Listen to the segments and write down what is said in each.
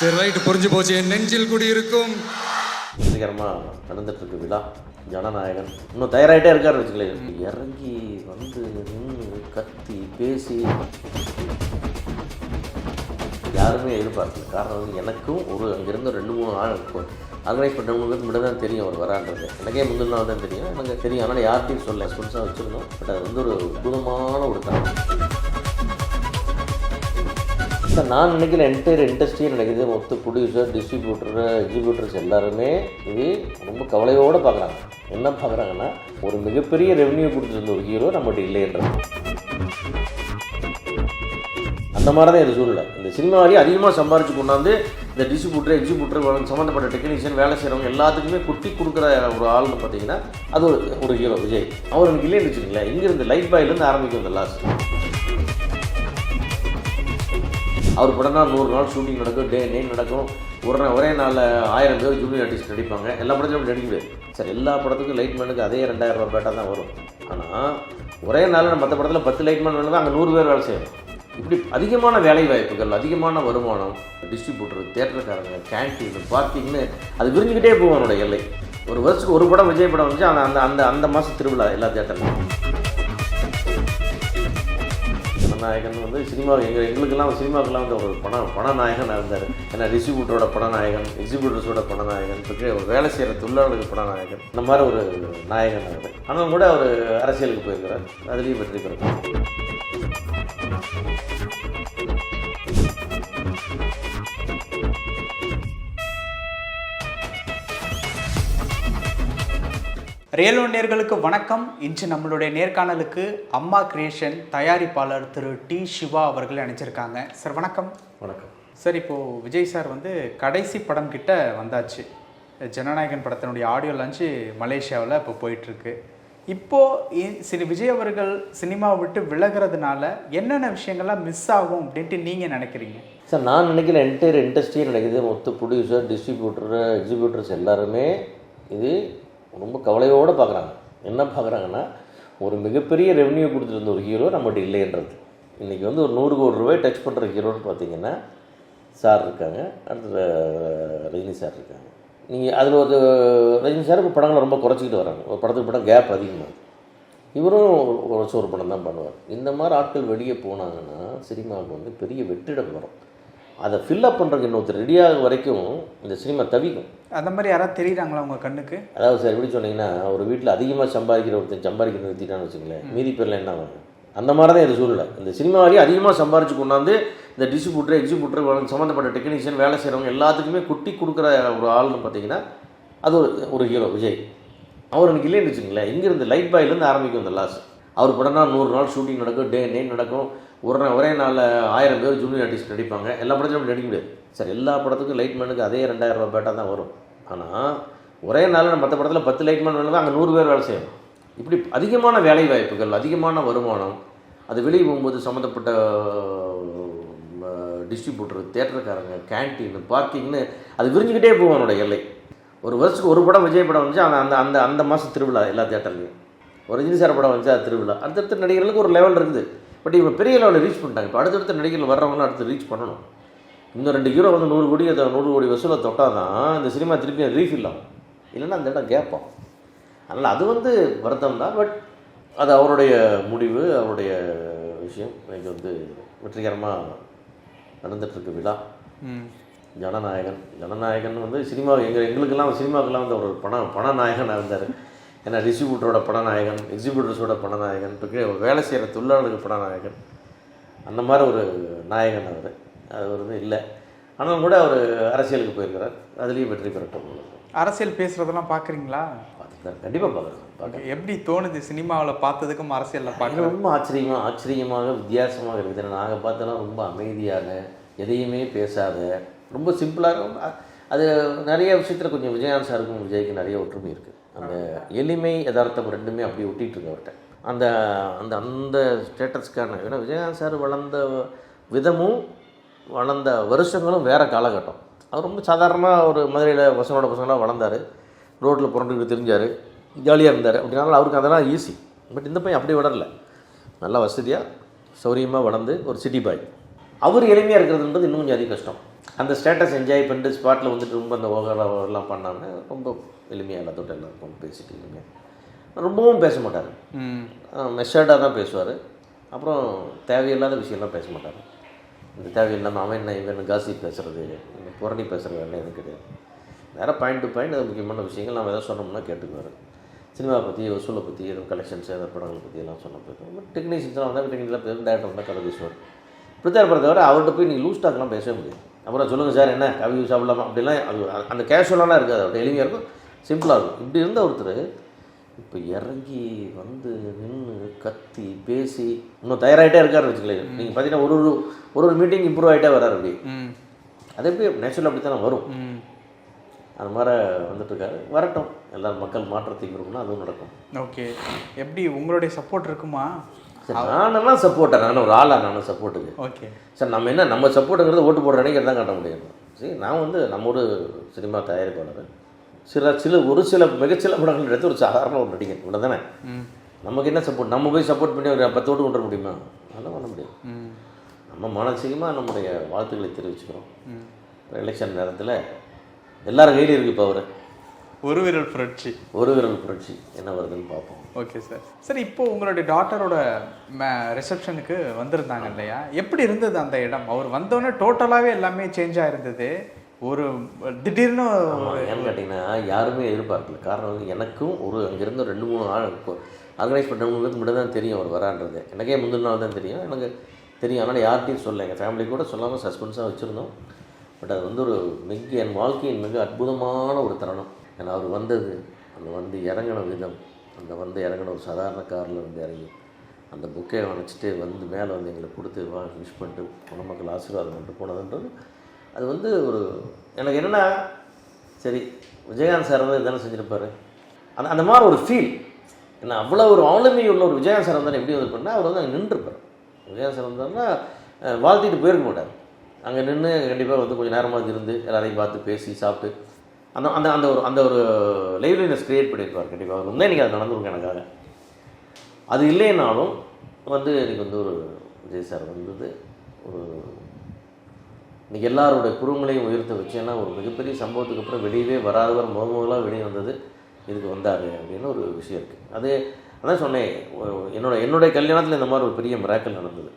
சரி ரைட்டு, புரிஞ்சு போச்சு. என் நெஞ்சில் குடியிருக்கும் வெற்றிகரமாக நடந்துட்டுருக்கு விழா. ஜனநாயகன் இன்னும் தயாராகிட்டே இருக்காரு வச்சுக்கல. இறங்கி வந்து நின்று கத்தி பேசி யாருமே எதிர்பார்க்கல. காரணம் வந்து எனக்கும் அங்கேருந்து 2-3 நாள் ஆர்கனைஸ் பண்ணுறவங்களுக்கு மட்டும் தான் தெரியும் அவர் வரான்றது. எனக்கே முந்தின நாள் தான் தெரியும். எனக்கு தெரியும், ஆனால் யார்கிட்டையும் சொல்ல ஸ்பென்ஸாக வச்சுருந்தோம். பட் அது வந்து ஒரு அற்புதமான ஒரு தரம். நான் நினைக்கிற என்டையர் இண்டஸ்ட்ரியை நினைக்கிறது மொத்த ப்ரொடியூசர், டிஸ்ட்ரிபியூட்டர், எக்ஸிபியூட்டர்ஸ் எல்லாருமே இது ரொம்ப கவலையோடு பார்க்குறாங்க. என்ன பார்க்குறாங்கன்னா, ஒரு மிகப்பெரிய ரெவன்யூ கொடுத்துருந்த ஒரு ஹீரோ நம்மகிட்ட இல்லைன்றது. அந்த மாதிரி தான் இது சூழ்நிலை. இந்த சினிமாவிலேயே அதிகமாக சம்பாரிச்சு கொண்டாந்து இந்த டிஸ்ட்ரிபியூட்டர், எக்ஸிபியூட்டர் சம்மந்தப்பட்ட டெக்னீஷியன், வேலை செய்கிறவங்க எல்லாத்துக்குமே குட்டி கொடுக்குற ஒரு ஆள்னு பார்த்தீங்கன்னா அது ஒரு ஹீரோ விஜய். அவர் எனக்கு இல்லைன்னு வச்சுக்கோங்களேன். இங்கேருந்து லைட் பாயிலேருந்து ஆரம்பிக்கும் இந்த லாஸ்ட். அவர் படம்னா 100 நாள் ஷூட்டிங் நடக்கும், டே நைட் நடக்கும். ஒரே நாளில் 1000 பேர் ஜூனியர் ஆர்டிஸ்ட் நடிப்பாங்க. எல்லா படத்துலையும் நடிக்க முடியாது சார். எல்லா படத்துக்கும் லைட்மேனுக்கு அதே 2000 ரூபா பேட்டா தான் வரும். ஆனால் ஒரே நாளில் மற்ற படத்தில் 10 லைட்மேன் வேணும், அங்கே 100 பேர் வேலை செய்யணும். இப்படி அதிகமான வேலை வாய்ப்புகள், அதிகமான வருமானம், டிஸ்ட்ரிபியூட்டர், தேட்டருக்காரங்க, கேன்டீன், பார்க்கிங்னு அது விரிஞ்சுக்கிட்டே போகும் அவனோட எல்லை. ஒரு வருஷத்துக்கு ஒரு படம் விஜய் படம் வந்துச்சு. அந்த அந்த அந்த மாதம் திருவிழா எல்லா தேட்டர்லையும். நாயகன் வந்து சினிமா எங்களுக்கெல்லாம் சினிமாவுக்கெல்லாம் வந்து ஒரு பணநாயகனாக இருந்தார். ஏன்னா டிஸ்ட்ரிபியூட்டரோட பணநாயகன், எக்ஸிபியூட்டர்ஸோட பணநாயகன், இப்போ வேலை செய்கிற தொழிலாளர்களுக்கு பணநாயகன், இந்த மாதிரி ஒரு நாயகன் அவர். ஆனால் கூட அவர் அரசியலுக்கு போயிருக்கிறார், அதுலேயும் வெற்றி பெறுறார். ரியல் ஒன் நேயர்களுக்கு வணக்கம். இன்று நம்மளுடைய நேர்காணலுக்கு அம்மா கிரியேஷன் தயாரிப்பாளர் திரு டி சிவா அவர்கள் அனுப்பிச்சிருக்காங்க. சார் வணக்கம். வணக்கம் சார். இப்போது விஜய் சார் வந்து கடைசி படம் கிட்ட வந்தாச்சு. ஜனநாயகன் படத்தினுடைய ஆடியோ லான்ச்சு மலேசியாவில் இப்போ போயிட்டுருக்கு. இப்போது விஜய் அவர்கள் சினிமாவை விட்டு விலகிறதுனால என்னென்ன விஷயங்கள்லாம் மிஸ் ஆகும் அப்படின்ட்டு நீங்கள் நினைக்கிறீங்க? சார், நான் நினைக்கிற என்டையர் இண்டஸ்ட்ரியை நினைக்கிறது மொத்த ப்ரொடியூசர், டிஸ்ட்ரிபியூட்டர், எக்ஸிபியூட்டர்ஸ் எல்லாருமே இது ரொம்ப கவலையோடு பார்க்குறாங்க. என்ன பார்க்குறாங்கன்னா, ஒரு மிகப்பெரிய ரெவன்யூ கொடுத்துருந்த ஒரு ஹீரோ நம்மகிட்ட இல்லைன்றது. இன்றைக்கி வந்து ஒரு 100 கோடி ரூபாய் டச் பண்ணுற ஹீரோன்னு பார்த்தீங்கன்னா சார் இருக்காங்க, அடுத்து ரஜினி சார் இருக்காங்க. நீங்கள் அதில் ஒரு ரஜினி சார் இப்போ படங்களை ரொம்ப குறைச்சிக்கிட்டு வராங்க. ஒரு படத்துக்கு படம் கேப் அதிகமாக. இவரும் ஒரு படம் தான் பண்ணுவார். இந்த மாதிரி ஆட்கள் வெளியே போனாங்கன்னா சினிமாவுக்கு வந்து பெரிய வெற்றிடம் வரும். அதை ஃபில்லப் பண்ணுறதுக்கு இன்னொருத்தர் ரெடியாக வரைக்கும் இந்த சினிமா தவிக்கும். அந்த மாதிரி யாராவது தெரியுறாங்களா உங்கள் கண்ணுக்கு? அதாவது சார், எப்படி சொன்னீங்கன்னா, ஒரு வீட்டில் அதிகமாக சம்பாதிக்கிறத நிறுத்திட்டான்னு வச்சுங்களேன், மீதி பேரில் என்ன ஆகும்? அந்த மாதிரி தான் இது சூழ்நிலை. இந்த சினிமாவிலேயே அதிகமாக சம்பாரிச்சு கொண்டாந்து இந்த டிஸ்ட்ரிபியூட்டர், எக்ஸிபியூட்டர் சம்மந்தப்பட்ட டெக்னீஷியன், வேலை செய்கிறவங்க எல்லாத்துக்குமே குட்டி கொடுக்குற ஒரு ஆள்னு பார்த்தீங்கன்னா அது ஒரு ஹீரோ விஜய். அவர் எனக்கு இல்லைன்னு வச்சுங்களேன். இங்கேருந்து லைட் பாயிலேருந்து ஆரம்பிக்கும் இந்த லாஸ்ட். அவர் படம்னா 100 நாள் ஷூட்டிங் நடக்கும், டே நைட் நடக்கும். ஒரே நாளில் 1000 பேர் ஜூனியர் ஆர்டிஸ்ட் நடிப்பாங்க. எல்லா படத்துலையும் நடிக்க முடியாது சார். எல்லா படத்துக்கும் லைட்மேனுக்கு அதே 2000 ரூபா பேட்டா தான் வரும். ஆனால் ஒரே நாளில் மற்ற படத்தில் 10 லைட்மேன் வேணும், அங்கே 100 பேர் வேலை செய்யணும். இப்படி அதிகமான வேலை வாய்ப்புகள், அதிகமான வருமானம், அது வெளியே போகும்போது சம்மந்தப்பட்ட டிஸ்ட்ரிபியூட்டர், தேட்டருக்காரங்க, கேன்டீன், பார்க்கிங்னு அது விரிஞ்சுக்கிட்டே போகும் அவனோட எல்லை. ஒரு வருஷத்துக்கு ஒரு படம் விஜய் படம் வந்துச்சு. அந்த அந்த அந்த மாதம் திருவிழா எல்லா தேட்டர்லையும். ஒரு ரஜினி சார் படம் வந்துச்சு, அது திருவிழா. அடுத்தடுத்த நடிகர்களுக்கு ஒரு லெவல் இருக்குது. பட் இவங்க பெரிய லெவலில் ரீச் பண்ணிட்டாங்க. இப்போ அடுத்தடுத்த நடிகர்கள் வர்றவங்களும் அடுத்து ரீச் பண்ணணும். இன்னும் 2 ஹீரோ வந்து 100 கோடி 100 கோடி வசூலை தொட்டால் தான் இந்த சினிமா திருப்பி ரீஃபில் ஆகும். இல்லைன்னா அந்த இடம் கேட்போம். அதனால் அது வந்து வருத்தம் தான். பட் அது அவருடைய முடிவு, அவருடைய விஷயம். இன்னைக்கு வந்து வெற்றிகரமாக நடந்துகிட்ருக்கு விழா. ஜனநாயகன் வந்து சினிமா எங்களுக்கெல்லாம் சினிமாவுக்கெல்லாம் வந்து ஒரு பணநாயகனாக இருந்தார். ஏன்னா டிஸ்ட்ரிபியூட்டரோட பணநாயகன், எக்ஸிபியூட்டர்ஸோட பணநாயகன், இப்போ வேலை செய்கிற தொழிலாளர்களுக்கு பணநாயகன், அந்த மாதிரி ஒரு நாயகன் அவர். அது வந்து இல்லை. ஆனால் கூட அவர் அரசியலுக்கு போயிருக்கிறார், அதுலேயும் வெற்றி பெறட்டும். அரசியல் பேசுகிறதெல்லாம் பார்க்குறீங்களா? பார்த்துருக்காரு, கண்டிப்பாக பார்க்குறேன். எப்படி தோணுது சினிமாவில் பார்த்ததுக்கும் அரசியலில் பார்க்க? ரொம்ப ஆச்சரியமாக வித்தியாசமாக இருக்குது. நாங்கள் பார்த்தோன்னா ரொம்ப அமைதியாக, எதையுமே பேசாத, ரொம்ப சிம்பிளாக. அது நிறைய விஷயத்தில் கொஞ்சம் விஜயகாந்த் சாருக்கும் விஜய்க்கு நிறைய ஒற்றுமை இருக்குது. அந்த எளிமை யதார்த்தம் ரெண்டுமே அப்படியே ஒட்டிகிட்ருக்கு அவர்கிட்ட. அந்த அந்த அந்த ஸ்டேட்டஸ்க்கான, ஏன்னா விஜயகாந்த் சார் வளர்ந்த விதமும் வளர்ந்த வருஷங்களும் வேறு காலகட்டம். அவர் ரொம்ப சாதாரணமாக ஒரு மதுரையில் பசங்களாக வளர்ந்தார். ரோட்டில் புரண்டுக்கிட்டு தெரிஞ்சார், ஜாலியாக இருந்தார். அப்படின்னாலும் அவருக்கு அதெல்லாம் ஈஸி. பட் இந்த பையன் அப்படி வளரல. நல்லா வசதியாக சௌரியமாக வளர்ந்து ஒரு சிட்டி பாய். அவர் எளிமையாக இருக்கிறதுன்றது இன்னும் கொஞ்சம் அதிக கஷ்டம். அந்த ஸ்டேட்டஸ் என்ஜாய் பண்ணிட்டு ஸ்பாட்டில் வந்துட்டு ரொம்ப அந்த ஓகரெல்லாம் பண்ணாமல் ரொம்ப எளிமையாக எல்லாத்தோட்ட எல்லாருக்கும் பேசிட்டு எளிமையாக ரொம்பவும் பேச மாட்டார். மெஷர்டாக தான் பேசுவார். அப்புறம் தேவையில்லாத விஷயம்லாம் பேச மாட்டார். இந்த தேவையில்லாமல் அவன் என்ன இவன் காசி பேசுகிறது, இந்த புரணி பேசுகிறது வேலை எதுவும் கிடையாது. வேறு பாயிண்ட் டு பாயிண்ட் அது முக்கியமான விஷயங்கள் நம்ம எதாவது சொன்னோம்னா கேட்டுக்குவார். சினிமா பற்றி, வசூலை பற்றி, எதுவும் கலெக்ஷன்ஸ் ஏதாவது படங்களை பற்றி எல்லாம் சொன்ன போயிருக்கோம். டெக்னீஷியன்ஸ்லாம் வந்தால் டெக்னிக்கலாக பேசும், டேரக்டர் வந்தால் கதை பேசுவார். பிரித்தார் தவிர அவர்கிட்ட போய் நீங்கள் லூஸ் டாக்லாம் பேசவே முடியாது. அப்புறம் சொல்லுங்கள் சார் என்ன கவி சாப்பிடலாமா அப்படிலாம் அது அந்த கேஷுவலாலாம் இருக்காது. அவர்கிட்ட எளிமையாக இருக்கும், சிம்பிளாக இருக்கும். இப்படி இருந்த ஒருத்தர் இப்போ இறங்கி வந்து நின்று கத்தி பேசி இன்னும் தயாராகிட்டே இருக்காருன்னு வச்சுக்கலேன். நீங்கள் பார்த்தீங்கன்னா ஒரு மீட்டிங் இம்ப்ரூவ் ஆகிட்டே வர்றாரு. அப்படி அது எப்படி நேச்சுரல் அப்படி தானே வரும். அது மாதிரி வந்துட்டுருக்காரு. வரட்டும், எல்லாரும் மக்கள் மாற்றத்தை விரும்பினா அதுவும் நடக்கும். ஓகே, எப்படி உங்களுடைய சப்போர்ட் இருக்குமா? சார் நானெல்லாம் சப்போர்ட்டா, நானும் ஒரு ஆளா, நானும் சப்போர்ட்டுக்கு. ஓகே சார், நம்ம என்ன நம்ம சப்போர்ட்டுங்கிறது ஓட்டு போடுற அன்றைக்கி தான் காட்ட முடியும். சரி, நான் வந்து நம்ம ஒரு சினிமா தயாரிப்பாளர், ஒரு சில மிகச்சில படங்கள் எடுத்து ஒரு சாதாரண ஒரு நடிகர் இவ்வளோ தானே. நமக்கு என்ன சப்போர்ட்? நம்ம போய் சப்போர்ட் பண்ணி ஒரு 10 ஓட்டு கொண்டு வர முடியுமா? அதெல்லாம் பண்ண முடியும். நம்ம மானசீகமாக நம்முடைய வாழ்த்துக்களை தெரிவிச்சுக்கிறோம். எலெக்ஷன் நேரத்தில் எல்லாரும் கையிலும் இருக்குது. இப்போ ஒரு விரல் புரட்சி என்ன வருதுன்னு பார்ப்போம். Okay sir. சார், இப்போது உங்களுடைய டாட்டரோட ரிசப்ஷனுக்கு வந்திருந்தாங்க இல்லையா? எப்படி இருந்தது அந்த இடம்? அவர் வந்தோடனே டோட்டலாகவே எல்லாமே சேஞ்சாக இருந்தது. ஒரு திடீர்னு ஏன்னு கேட்டிங்கன்னா யாருமே எதிர்பார்க்கல. காரணம் வந்து எனக்கும் அங்கேருந்து 2-3 ஆள் ஆர்கனைஸ் பண்ணுறவங்களுக்கு மட்டும் தான் தெரியும் அவர் வரான்றது. எனக்கே முந்தின நாள் தான் தெரியும். எனக்கு தெரியும், ஆனால் யார்கிட்டையும் சொல்ல, எங்கள் ஃபேமிலி கூட சொல்லாமல் சஸ்பென்ஸாக வச்சுருந்தோம். பட் அது வந்து என் வாழ்க்கையின் மிக அற்புதமான ஒரு தருணம். ஏன்னா அவர் வந்தது, அந்த இறங்கின விதம், இறங்கின ஒரு சாதாரண காரில் இறங்கி அந்த புக்கை வளைச்சிட்டு மேலே எங்களை கொடுத்து விஷ் பண்ணிட்டு பொதுமக்கள் ஆசீர்வாதம் பண்ணிட்டு போனதுன்றது அது எனக்கு என்னென்னா, சரி விஜயகாந்த் சார் வந்து இதெல்லாம் செஞ்சுருப்பார். அந்த மாதிரி ஒரு ஃபீல். ஏன்னா அவ்வளோ ஒரு ஆளுமை உள்ள ஒரு விஜயகாந்த் சார் வந்தால் எப்படி பண்ணால் அவர் அங்கே நின்றுருப்பார். விஜயகாந்த் சார் வந்தார்னா வாழ்த்திட்டு போயிருக்க மாட்டார். அங்கே நின்று கண்டிப்பாக கொஞ்சம் நேரமாக இருந்து எல்லாரையும் பார்த்து பேசி சாப்பிட்டு அந்த ஒரு லைவ்லினஸ் க்ரியேட் பண்ணியிருப்பார். கண்டிப்பாக அவர் இன்றைக்கி அது நடந்துருங்க எனக்காக. அது இல்லைனாலும் எனக்கு ஒரு விஜய் சார் வந்தது இன்றைக்கி எல்லாரோட குறுங்களையும் உயர்த்த வச்சு. ஏன்னா ஒரு மிகப்பெரிய சம்பவத்துக்கு அப்புறம் வெளியவே வராதவர் முதலாக வெளியே வந்தது இதுக்கு வந்தார் அப்படின்னு ஒரு விஷயம் இருக்குது. அதான் சொன்னேன், என்னுடைய கல்யாணத்தில் இந்த மாதிரி ஒரு பெரிய மிராக்கல் நடந்தது.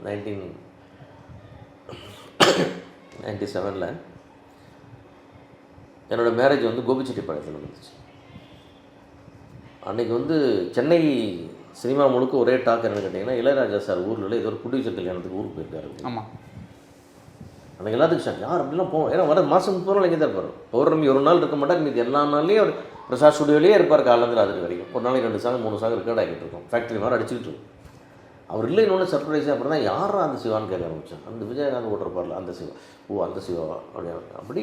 1997 என்னோடய மேரேஜ் கோபிச்செட்டிப்பாளையத்தில் நடந்துச்சு. அன்றைக்கி சென்னை சினிமா முழுக்க ஒரே டாக் என்னென்னு கேட்டிங்கன்னா, இளையராஜா சார் ஊரில் ஏதோ ஒரு ப்ரொடியூசர் கல்யாணத்துக்கு ஊருக்கு போயிருக்காரு. ஆமாம், அன்றைக்கி எல்லாத்துக்கும் சார் யார் அப்படிலாம் போவோம். ஏன்னா வர மாதம் 30 நாள் இங்கே தான் இருப்பார். பௌர்ணமி ஒரு நாள் இருக்க மாட்டார். மீது எல்லா நாள்லேயும் அவர் பிரசாத் ஸ்டுடியோலேயே இருப்பார். காலேருந்து ராத்திரி வரைக்கும் ஒரு நாளைக்கு 2 சாங் 3 சாங் ரெக்கார்ட் ஆகிட்டு இருக்கும். ஃபேக்ட்ரி மாதிரி அடிச்சுக்கிட்டு இருக்கும். அவர் இல்லை இன்னொன்று சர்ப்ரைஸாக அப்படி தான் யாரா அந்த சிவான்னு கேட்க ஆரம்பித்தேன். அந்த விஜயகாந்த் ஓட்டுறப்பார்ல அந்த சிவா, அந்த சிவாவா அப்படி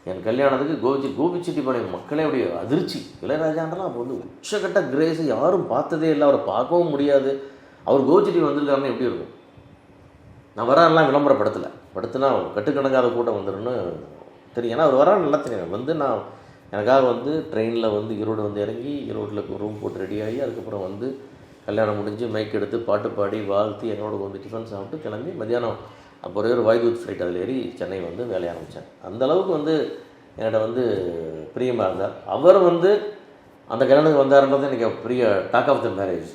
என் கல்யாணத்துக்கு கோபிச்செட்டிப்பாளையம் மக்களே அப்படியே அதிர்ச்சி. இளையராஜான்றலாம் அப்போ உச்சக்கட்ட கிரேஸு, யாரும் பார்த்ததே இல்லை, அவரை பார்க்கவும் முடியாது. அவர் கோபிச்செட்டி வந்திருக்காருன்னு எப்படி இருக்கும்? நான் வரான்லாம் விளம்பரப்படுத்தினா கட்டுக்கணக்காத கூட்டம் வந்துடும்னு தெரியும். ஏன்னா அவர் வரான்னு நல்லா தெரியும். நான் எனக்காக ட்ரெயினில் ஈரோடு இறங்கி ஈரோட்டில் ரூம் போட்டு ரெடியாகி அதுக்கப்புறம் கல்யாணம் முடிஞ்சு மைக் எடுத்து பாட்டு பாடி வாழ்த்தி என்னோட டிஃபன் சாப்பிட்டு கிளம்பி மத்தியானம் அப்போ ஒரே ஒரு வாய்தூத் ஃப்ளைட் அதில் ஏறி சென்னை வேலையை ஆரம்பித்தேன். அந்தளவுக்கு என்கிட்ட பிரியமாக இருந்தார். அவர் அந்த கல்யாணத்துக்கு வந்தாருன்றது எனக்கு பெரிய டாக் ஆஃப் த மேரேஜ்.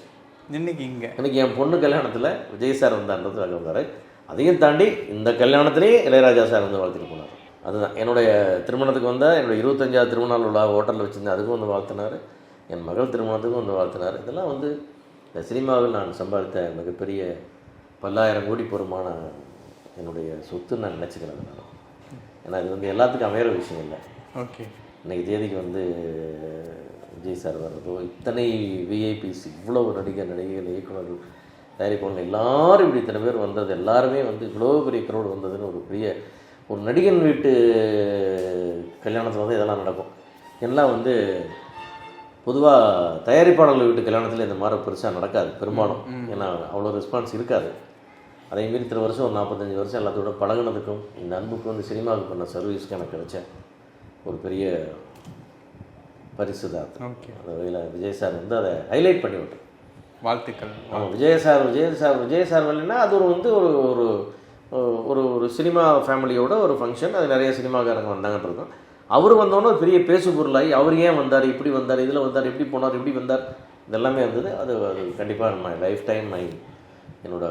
இன்றைக்கி என் பொண்ணு கல்யாணத்தில் விஜய் சார் வந்தார்ன்றது வந்தார். அதையும் தாண்டி இந்த கல்யாணத்துலேயே இளையராஜா சார் வாழ்த்துட்டு போனார். அதுதான் என்னுடைய திருமணத்துக்கு என்னுடைய 25வது திருமண நாள் உள்ள ஹோட்டலில் வச்சுருந்தேன், அதுக்கும் வாழ்த்தினார். என் மகள் திருமணத்துக்கும் வாழ்த்தினார். இதெல்லாம் இந்த சினிமாவில் நான் சம்பாதித்த மிகப்பெரிய பல்லாயிரம் கோடி பெருமான என்னுடைய சொத்து நான் நினச்சிக்கிறேன். நான் ஏன்னா இது எல்லாத்துக்கும் அமையிற விஷயம் இல்லை. ஓகே, இன்றைக்கி தேதிக்கு விஜய் சார் வர்றதோ, இத்தனை விஐபிஸ், இவ்வளோ நடிகைகள், இயக்குநர்கள், தயாரிப்பாளர்கள் எல்லோரும் இப்படி இத்தனை பேர் வந்தது, எல்லாருமே இவ்வளோ பெரிய க்ரௌட் வந்ததுன்னு ஒரு நடிகன் வீட்டு கல்யாணத்தில் இதெல்லாம் நடக்கும். எல்லாம் பொதுவாக தயாரிப்பாளர்கள் வீட்டு கல்யாணத்தில் இந்த மாதிரி பெருசாக நடக்காது பெரும்பாலும். ஏன்னா அவ்வளோ ரெஸ்பான்ஸ் இருக்காது. அதே மாரி இத்தனை வருஷம் ஒரு 45 வருஷம் எல்லாத்தோட பழகினதுக்கும் இந்த அன்புக்கு சினிமாவுக்கு பண்ண சர்வீஸ்க்கு எனக்கு கிடைச்ச ஒரு பெரிய பரிசு தான். ஓகே, அந்த வகையில் விஜய் சார் அதை ஹைலைட் பண்ணி விட்டேன். வாழ்த்துக்கள். ஆமாம், விஜய் சார் வரலைன்னா அது ஒரு ஒரு ஒரு சினிமா ஃபேமிலியோட ஒரு ஃபங்க்ஷன், அது நிறைய சினிமாக்காரங்க வந்தாங்கன்னு இருக்கும். அவர் வந்தோன்னே ஒரு பெரிய பேசு பொருளாகி அவர் ஏன் வந்தார், இப்படி வந்தார், இதில் வந்தார், எப்படி போனார், எப்படி வந்தார், இதெல்லாமே இருந்தது. அது கண்டிப்பாக நம்ம லைஃப் டைம் என்னோட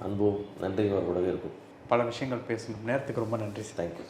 அன்பும் நன்றியும் அவர் கூடவே இருக்கும். பல விஷயங்கள் பேசணும். நேரத்துக்கு ரொம்ப நன்றி. தேங்க்யூ.